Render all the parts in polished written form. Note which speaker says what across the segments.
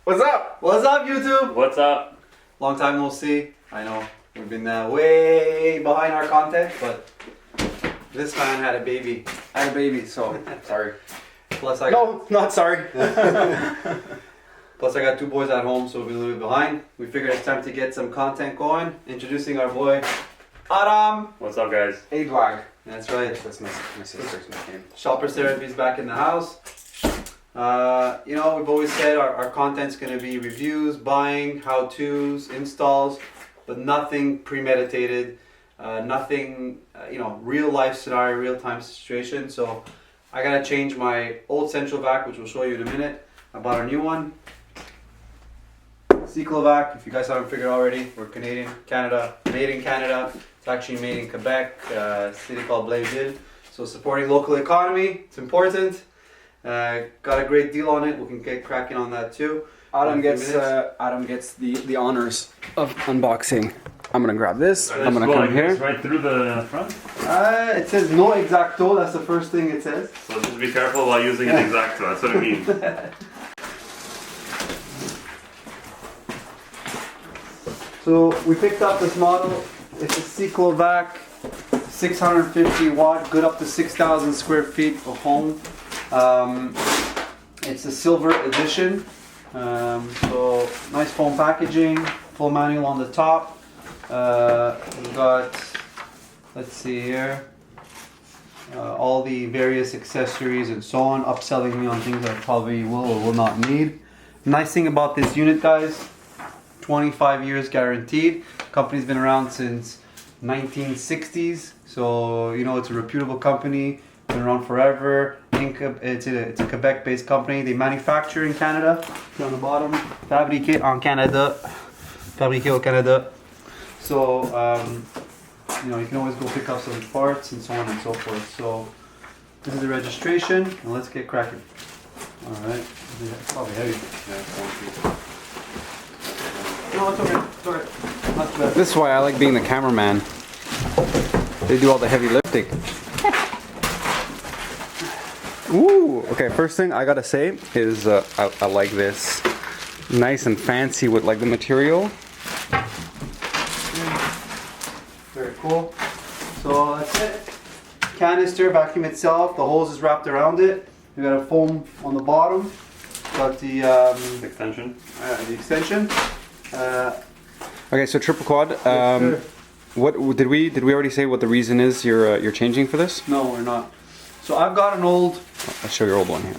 Speaker 1: What's up?
Speaker 2: What's up, YouTube?
Speaker 1: What's up?
Speaker 2: Long time no see. I know we've been way behind our content, but this man had a baby.
Speaker 1: I had a baby, so sorry.
Speaker 2: Plus I
Speaker 1: No, not sorry.
Speaker 2: Plus I got two boys at home, so we'll be a little bit behind. We figured it's time to get some content going. Introducing our boy, Adam.
Speaker 1: What's up, guys?
Speaker 2: Edward. That's right.
Speaker 1: That's my sister's name.
Speaker 2: Shopper Therapy's back in the house. You know, we've always said our content's going to be reviews, buying, how-tos, installs, but nothing premeditated, nothing, you know, real life scenario, real time situation. So I got to change my old Centrovac, which we'll show you in a minute. I bought a new one. Cyclovac, if you guys haven't figured already, we're Canadian, Canada, made in Canada. It's actually made in Quebec, a city called Blainville. So supporting local economy, it's important. Got a great deal on it. We can get cracking on that too.
Speaker 1: Adam gets the honors of unboxing. I'm gonna grab this. I'm gonna come here.
Speaker 3: Right through the front.
Speaker 2: It says no exacto. That's the first thing it says.
Speaker 3: So just be careful while using an exacto. That's what it means.
Speaker 2: So we picked up this model. It's a Cyclovac, 650 watt, good up to 6,000 square feet of home. It's a silver edition. So nice foam packaging, full manual on the top. We've got, let's see here, all the various accessories and so on, upselling me on things I probably will or will not need. Nice thing about this unit, guys, 25 years guaranteed. Company's been around since 1960s, so you know it's a reputable company, been around forever. It's a Quebec-based company. They manufacture in Canada. On the bottom, fabriqué en Canada, fabriqué au Canada. So you know, you can always go pick up some parts and so on and so forth. So this is the registration, and let's get cracking. All right, it's probably heavy. No, it's okay. It's okay. Not too bad.
Speaker 1: This is why I like being the cameraman. They do all the heavy lifting. Ooh, okay, first thing I gotta say is I like this. Nice and fancy with like the material.
Speaker 2: Very cool. So that's it. Canister, vacuum itself, the hose is wrapped around it. We got a foam on the bottom. Got the
Speaker 3: Extension.
Speaker 2: the extension.
Speaker 1: Okay, so triple quad.
Speaker 2: Sure.
Speaker 1: What did we already say what the reason is you're changing for this?
Speaker 2: No, we're not. So I've got an old
Speaker 1: I'll show your old one here.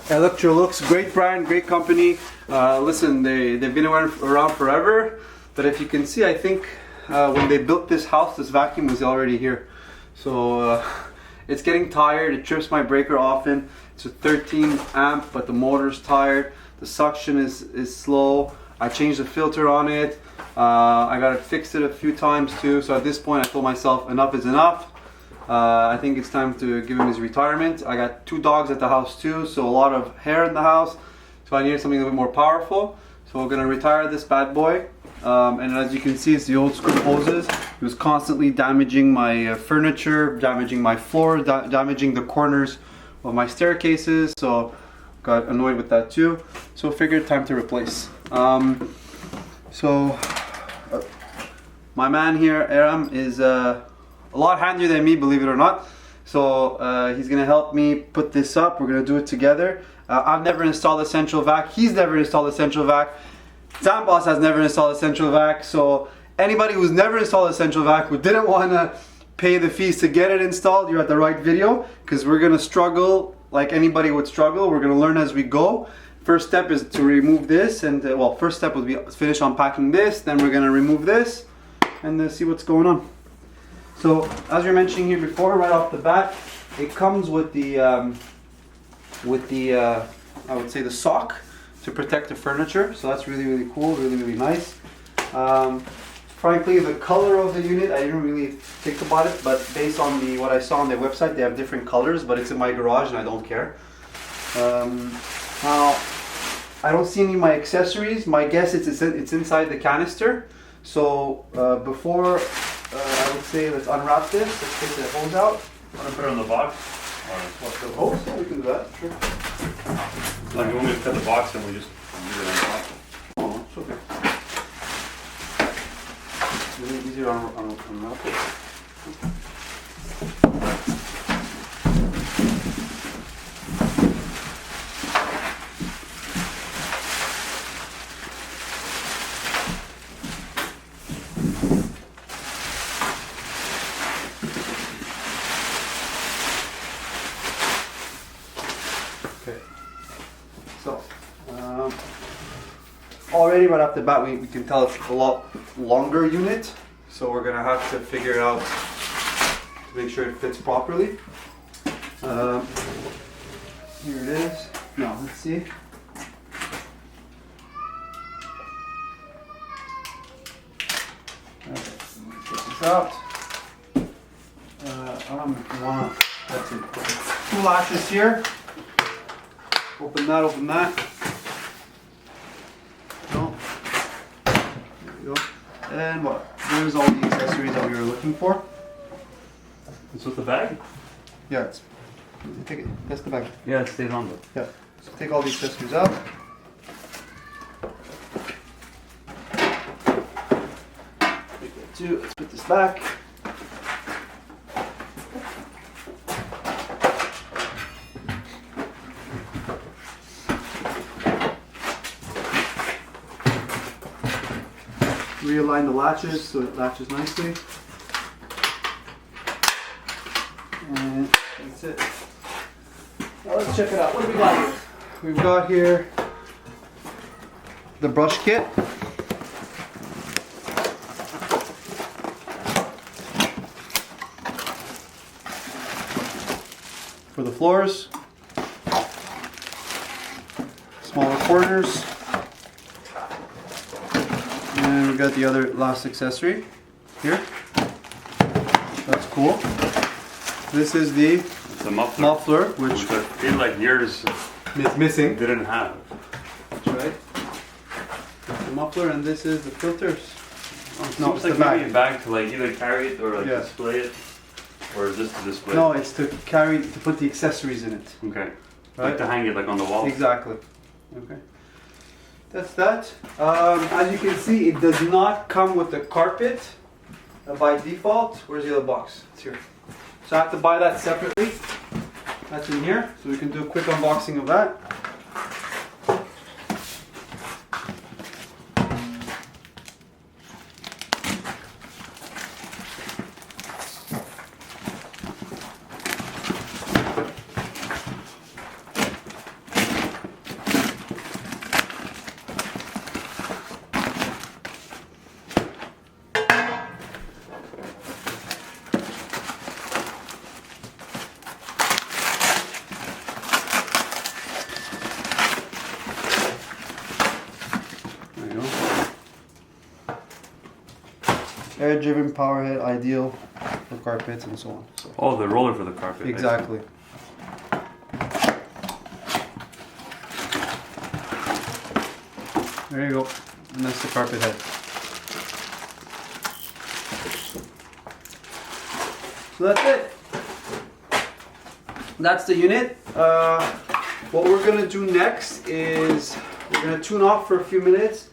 Speaker 2: Electrolux, great brand, great company. Listen, they've been around forever. But if you can see, I think when they built this house, this vacuum was already here. So it's getting tired. It trips my breaker often. It's a 13 amp, but the motor's tired. The suction is slow. I changed the filter on it. I got it fixed a few times too. So at this point, I told myself enough is enough. I think it's time to give him his retirement. I got two dogs at the house too, so a lot of hair in the house. So I needed something a little bit more powerful. So we're gonna retire this bad boy. And as you can see, it's the old screw hoses. It was constantly damaging my furniture, damaging my floor, damaging the corners of my staircases. So got annoyed with that too. So figured time to replace. My man here, Aram, is a lot handier than me, believe it or not. So he's gonna help me put this up. We're gonna do it together. I've never installed a Centrovac. He's never installed a Centrovac. Zambos has never installed a Centrovac. So anybody who's never installed a Centrovac, who didn't wanna pay the fees to get it installed, you're at the right video, because we're gonna struggle like anybody would struggle. We're gonna learn as we go. First step is to remove this, and well, first step would be finish unpacking this. Then we're gonna remove this and see what's going on. So, as you're mentioning here before, right off the bat, it comes with the I would say the sock to protect the furniture. So that's really, really cool, really, really nice. Frankly, the color of the unit, I didn't really think about it, but based on what I saw on their website, they have different colors, but it's in my garage and I don't care. Now, I don't see any of my accessories. My guess it's inside the canister. So before I would say let's unwrap this. Let's take the hose out.
Speaker 3: Want to put it on the box?
Speaker 2: What, the hose? Yeah, we can do that. Sure.
Speaker 3: Like, you want me to cut the box and we just leave it on top?
Speaker 2: easier on mouth it. Okay. So, already right off the bat, we can tell it's a lot longer unit. So we're gonna have to figure it out to make sure it fits properly. Here it is. Now, let's see. Okay, take this out. That's it. Two latches here. Open that. No. There we go. And what? There's all the accessories that we were looking for.
Speaker 3: This was the bag?
Speaker 2: Yeah, take it. That's the bag.
Speaker 3: Yeah, it stays on there.
Speaker 2: Yeah. So take all the accessories out. Take that too. Let's put this back. Realign the latches so it latches nicely. And that's it. Now let's check it out. What do we got here? We've got here the brush kit. For the floors. Smaller corners. And we got the other last accessory here. That's cool. This is the
Speaker 3: It's a muffler.
Speaker 2: muffler, which
Speaker 3: I feel like yours
Speaker 2: is missing.
Speaker 3: didn't have.
Speaker 2: That's right. That's the muffler, and this is the filters. No, it's
Speaker 3: Seems
Speaker 2: the
Speaker 3: like maybe
Speaker 2: bag.
Speaker 3: a bag to like either carry it or like
Speaker 2: Yeah.
Speaker 3: display it. Or is this to display
Speaker 2: No,
Speaker 3: it?
Speaker 2: it's to put the accessories in it.
Speaker 3: Okay.
Speaker 2: Right?
Speaker 3: Like to hang it like on the wall.
Speaker 2: Exactly. Okay. That's that. As you can see, it does not come with the carpet by default. Where's the other box? It's here. So I have to buy that separately. That's in here. So we can do a quick unboxing of that. There you go. Air-driven power head, ideal for carpets and so on. So,
Speaker 3: Oh, the roller for the carpet. I see.
Speaker 2: exactly. There you go. And that's the carpet head. So that's it. That's the unit. What we're gonna do next is we're gonna tune off for a few minutes.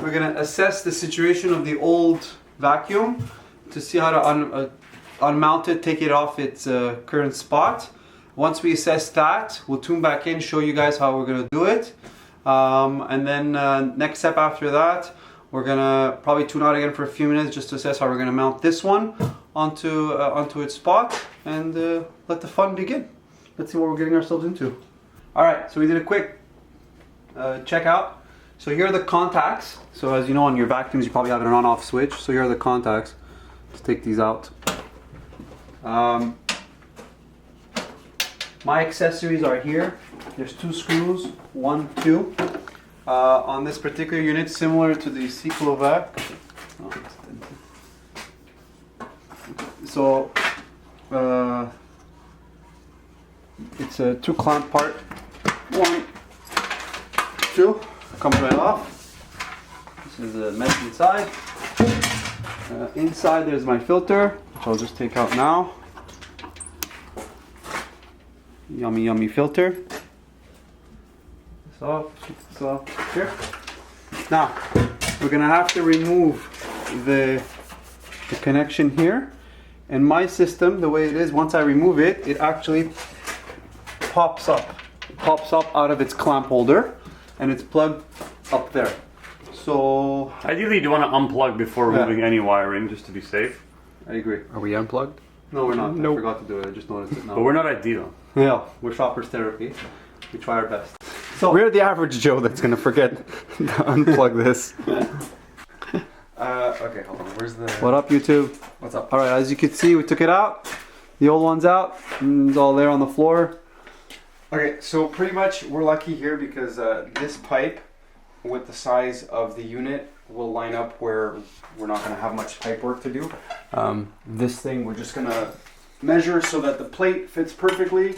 Speaker 2: We're gonna assess the situation of the old vacuum to see how to unmount it, take it off its current spot. Once we assess that, we'll tune back in, show you guys how we're gonna do it. And then next step after that, we're gonna probably tune out again for a few minutes just to assess how we're gonna mount this one onto its spot and let the fun begin. Let's see what we're getting ourselves into. All right, so we did a quick check out. So here are the contacts. So as you know, on your vacuums, you probably have an on-off switch. So here are the contacts. Let's take these out. My accessories are here. There's 2 screws, 1, 2. On this particular unit, similar to the Cyclovac. So it's a 2 clamp part. 1, 2. Comes right off. This is the mesh inside. Inside there's my filter, which I'll just take out now. Yummy, yummy filter. So here. Now we're gonna have to remove the the connection here. And my system, the way it is, once I remove it, it actually pops up. It pops up out of its clamp holder, and it's plugged up there. So
Speaker 3: Ideally, you want to unplug before removing any wiring, just to be safe.
Speaker 2: I agree.
Speaker 1: Are we unplugged?
Speaker 2: No, we're not.
Speaker 1: Nope.
Speaker 2: I forgot to do it. I just noticed it now.
Speaker 3: But we're not ideal.
Speaker 2: Yeah, we're shoppers therapy. We try our best. So
Speaker 1: We're the average Joe that's gonna forget to unplug this. Okay, hold on. Where's the?
Speaker 2: what up, YouTube?
Speaker 1: What's up?
Speaker 2: All right, as you can see, we took it out. The old one's out. And it's all there on the floor.
Speaker 1: Okay, so pretty much we're lucky here because this pipe, with the size of the unit, will line up where we're not gonna have much pipe work to do. This thing we're just gonna measure so that the plate fits perfectly,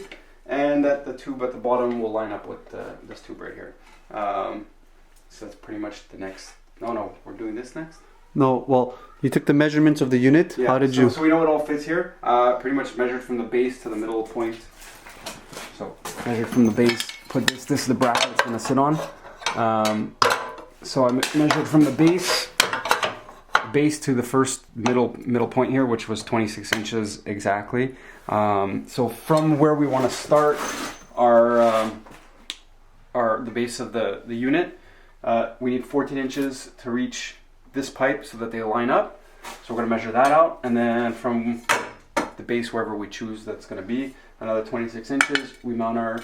Speaker 1: and that the tube at the bottom will line up with this tube right here. So that's pretty much the next. No, we're doing this next.
Speaker 2: No, well, you took the measurements of the unit.
Speaker 1: Yeah,
Speaker 2: How did you?
Speaker 1: So we know it all fits here. Pretty much measured from the base to the middle point. So measured from the base. Put this is the bracket it's gonna sit on. So I measured from the base to the first middle point here, which was 26 inches exactly. So from where we want to start our the base of the unit, we need 14 inches to reach this pipe so that they line up. So we're going to measure that out, and then from the base wherever we choose that's going to be another 26 inches. We mount our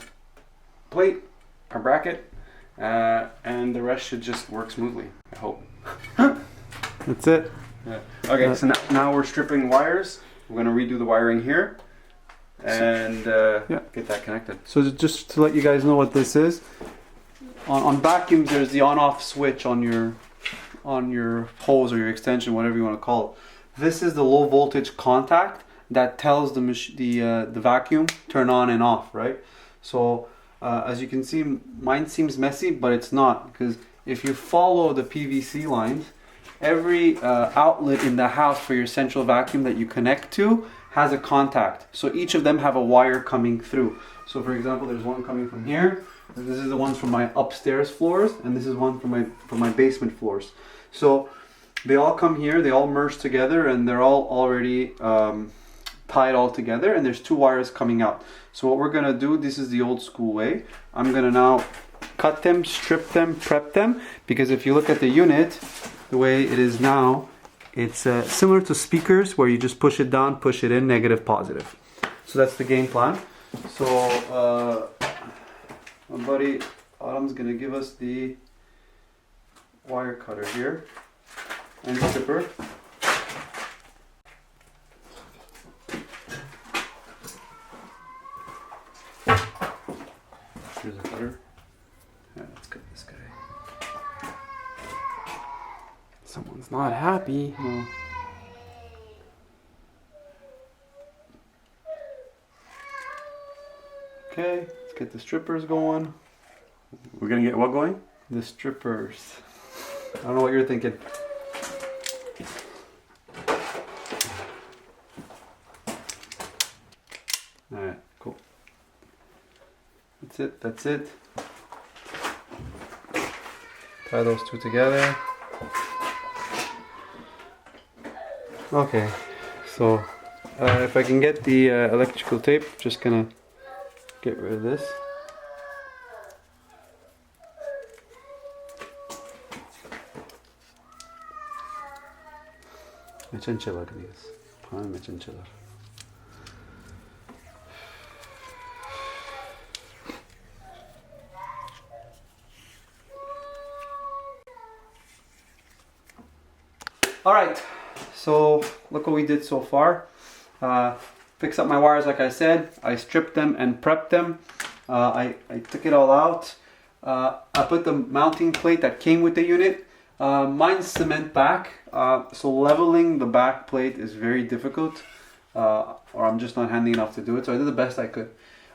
Speaker 1: plate, our bracket, and the rest should just work smoothly, I hope.
Speaker 2: That's it.
Speaker 1: Yeah. Okay, so now we're stripping wires. We're going to redo the wiring here and get that connected.
Speaker 2: So just to let you guys know what this is, on vacuums there's the on-off switch on your hose or your extension, whatever you want to call it. This is the low voltage contact that tells the vacuum turn on and off, right? So as you can see, mine seems messy, but it's not, because if you follow the PVC lines, every outlet in the house for your central vacuum that you connect to has a contact. So each of them have a wire coming through. So for example, there's one coming from here. This is the ones from my upstairs floors, and this is one from my basement floors. So they all come here, they all merge together, and they're all already tied all together, and there's two wires coming out. So what we're gonna do, this is the old school way. I'm gonna now cut them, strip them, prep them, because if you look at the unit, the way it is now, it's similar to speakers where you just push it down, push it in, negative, positive. So that's the game plan. So my buddy Autumn's gonna give us the wire cutter here and stripper. Here's a cutter. Yeah, let's cut this guy. Someone's not happy. No. Okay, let's get the strippers going.
Speaker 3: We're gonna get what going?
Speaker 2: The strippers. I don't know what you're thinking. Alright, cool. That's it. Tie those two together. Okay, so if I can get the electrical tape, just gonna get rid of this. Chinchilla diyoruz. Hangi chinchilla? All right, so look what we did so far. Fix up my wires like I said. I stripped them and prepped them. I took it all out. I put the mounting plate that came with the unit. Mine's cement back, so leveling the back plate is very difficult, or I'm just not handy enough to do it, so I did the best I could.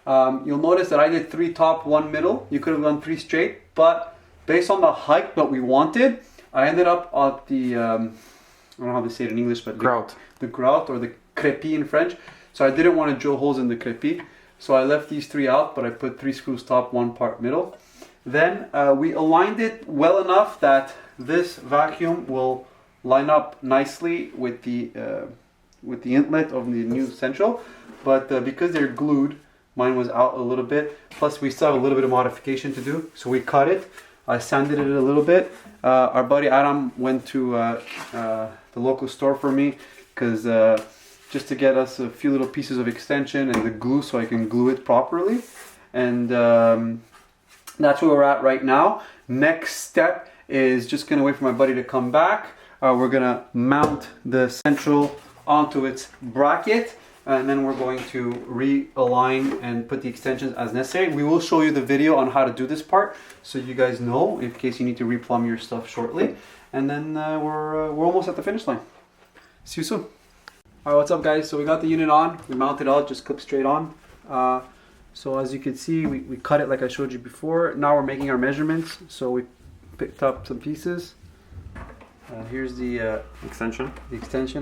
Speaker 2: You'll notice that I did 3 top, 1 middle. You could have done 3 straight, but based on the height that we wanted, I ended up at the, I don't know how to say it in English, but the grout or the crépi in French. So I didn't want to drill holes in the crépi, so I left these 3 out, but I put 3 screws top, 1 part middle. Then we aligned it well enough that this vacuum will line up nicely with the inlet of the new Central, but because they're glued, mine was out a little bit. Plus, we still have a little bit of modification to do, so we cut it. I sanded it a little bit. Our buddy Adam went to the local store for me because just to get us a few little pieces of extension and the glue so I can glue it properly. And that's where we're at right now. Next step is just gonna wait for my buddy to come back. We're gonna mount the Central onto its bracket, and then we're going to realign and put the extensions as necessary. We will show you the video on how to do this part, so you guys know in case you need to replumb your stuff shortly. And then we're almost at the finish line. See you soon. All right, what's up, guys? So we got the unit on. We mounted it all, just clip straight on. So as you can see, we cut it like I showed you before. Now we're making our measurements. So we picked up some pieces. Here's the extension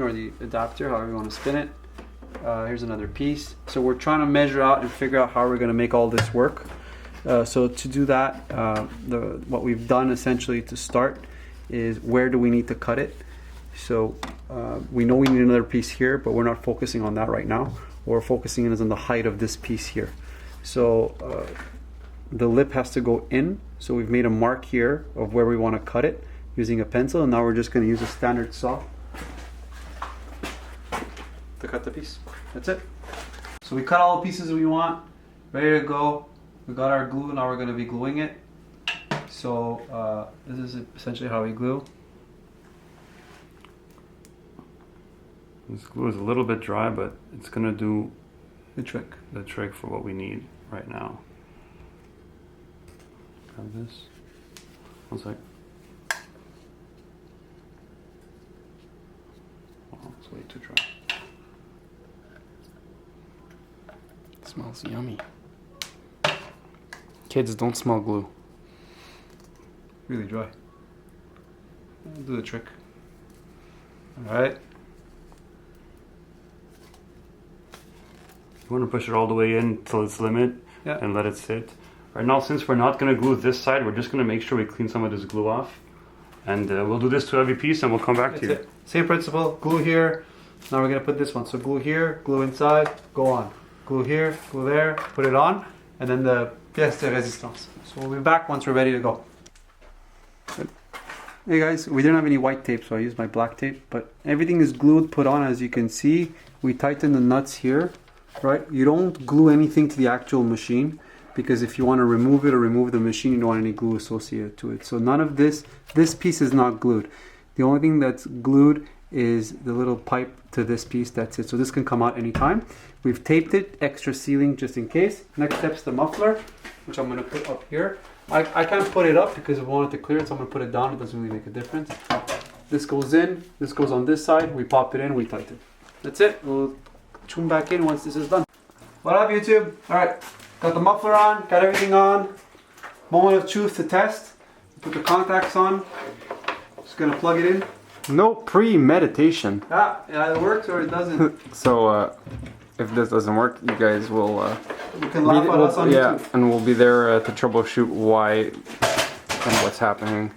Speaker 2: or the adapter, however you want to spin it. Here's another piece. So we're trying to measure out and figure out how we're going to make all this work. So to do that, what we've done essentially to start is where do we need to cut it. So we know we need another piece here, but we're not focusing on that right now. What we're focusing on the height of this piece here. So the lip has to go in. So we've made a mark here of where we want to cut it using a pencil, and now we're just going to use a standard saw to cut the piece. That's it. So we cut all the pieces we want, ready to go. We got our glue, now we're going to be gluing it. So this is essentially how we glue.
Speaker 3: This glue is a little bit dry, but it's going to do
Speaker 2: the trick.
Speaker 3: The trick for what we need right now. Grab this. One sec. Oh, it's way too dry.
Speaker 1: It smells yummy. Kids, don't smell glue.
Speaker 2: Really dry. Do the trick. All right.
Speaker 3: You want to push it all the way in till its limit, and let it sit. Right now, since we're not going to glue this side, we're just going to make sure we clean some of this glue off. And we'll do this to every piece and we'll come back to you.
Speaker 2: It. Same principle, glue here. Now we're going to put this one. So glue here, glue inside, go on. Glue here, glue there, put it on. And then the pièce de résistance. So we'll be back once we're ready to go. Good. Hey guys, we didn't have any white tape, so I used my black tape. But everything is glued, put on, as you can see. We tighten the nuts here. Right, you don't glue anything to the actual machine, because if you want to remove it or remove the machine, you don't want any glue associated to it. So none of this piece is not glued. The only thing that's glued is the little pipe to this piece. That's it. So this can come out anytime. We've taped it, extra sealing just in case. Next step's the muffler, which I'm going to put up here. I can't put it up because we wanted to clear it, so I'm going to put it down. It doesn't really make a difference. This goes in, this goes on this side. We pop it in, we tighten. That's it. We'll tune back in once this is done. What up, YouTube? Alright, got the muffler on, got everything on. Moment of truth to test. Put the contacts on. Just gonna plug it in.
Speaker 1: No premeditation.
Speaker 2: Yeah, it works or it doesn't.
Speaker 1: So if this doesn't work, you guys will
Speaker 2: you can laugh at us on YouTube.
Speaker 1: And we'll be there to troubleshoot why and what's happening.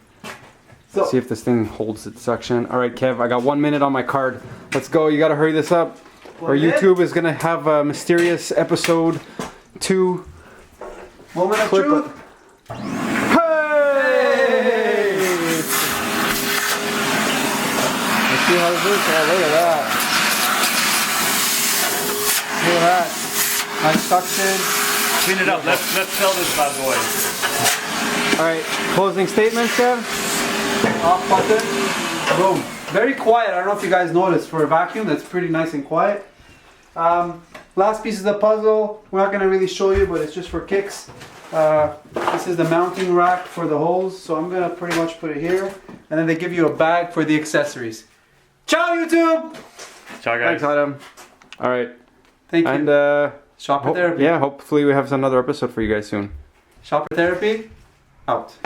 Speaker 1: So, see if this thing holds its suction. Alright, Kev, I got 1 minute on my card. Let's go, you gotta hurry this up. Or YouTube is gonna have a mysterious episode 2.
Speaker 2: Moment of truth.
Speaker 1: Hey! Let's see how this is. Oh, look at that.
Speaker 2: Look at that. Nice suction.
Speaker 3: Clean it up. Let's sell this bad boy.
Speaker 1: Alright, closing statements, Kev?
Speaker 2: Off button. Boom. Very quiet. I don't know if you guys noticed. For a vacuum, that's pretty nice and quiet. Last piece of the puzzle. We're not going to really show you, but it's just for kicks. This is the mounting rack for the holes. So I'm going to pretty much put it here. And then they give you a bag for the accessories. Ciao, YouTube!
Speaker 3: Ciao, guys.
Speaker 1: Thanks, Adam. Alright.
Speaker 2: Thank you.
Speaker 1: And
Speaker 2: Shopper Therapy.
Speaker 1: Yeah, hopefully we have another episode for you guys soon.
Speaker 2: Shopper Therapy. Out.